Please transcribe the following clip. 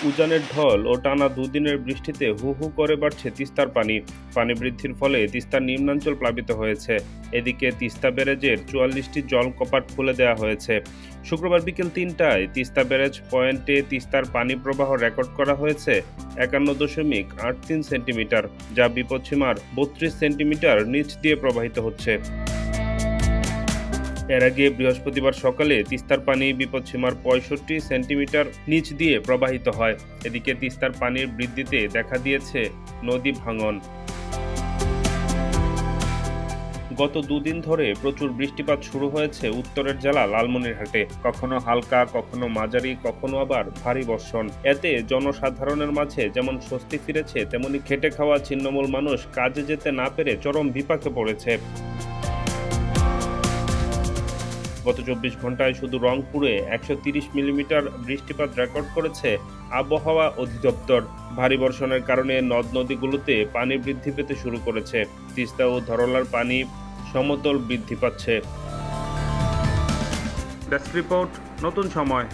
উজানের ঢল ও টানা দুদিনের বৃষ্টিতে হু হু করে বাড়ছে তিস্তার পানি। পানি বৃদ্ধির ফলে তিস্তার নিম্নাঞ্চল প্লাবিত হয়েছে। এদিকে তিস্তা ব্যারেজের ৪৪টি জলকপাট খুলে দেওয়া হয়েছে। শুক্রবার বিকেল ৩টায় তিস্তা ব্যারেজ পয়েন্টে তিস্তার পানি প্রবাহ রেকর্ড করা হয়েছে ৫১.৮৩ সেন্টিমিটার, যা বিপদসীমার ৩২ সেন্টিমিটার নিচ দিয়ে প্রবাহিত হচ্ছে। এর আগে বৃহস্পতিবার সকালে তিস্তার পানি বিপদসীমার ৬৫ সেন্টিমিটার নিচ দিয়ে প্রবাহিত হয়। এদিকে তিস্তার পানির বৃদ্ধিতে দেখা দিয়েছে নদী ভাঙন। গত দুদিন ধরে প্রচুর বৃষ্টিপাত শুরু হয়েছে উত্তরের জেলা লালমনিরহাটে। কখনো হালকা, কখনো মাঝারি, কখনো আবার ভারী বর্ষণ। এতে জনসাধারণের মাঝে যেমন স্বস্তি ফিরেছে, তেমনি খেটে খাওয়া ছিন্নমূল মানুষ কাজে যেতে না পেরে চরম বিপাকে পড়েছে। গত ২৪ ঘন্টায় শুধু রংপুরে ১৩০ মিলিমিটার বৃষ্টিপাত রেকর্ড করেছে আবহাওয়া অধিদপ্তর। ভারী বর্ষণের কারণে নদ-নদীগুলোতে পানি বৃদ্ধি পেতে শুরু করেছে। তিস্তা ও ধরলার পানি সমতল বৃদ্ধি পাচ্ছে। ডেস্ক রিপোর্ট, নতুন সময়।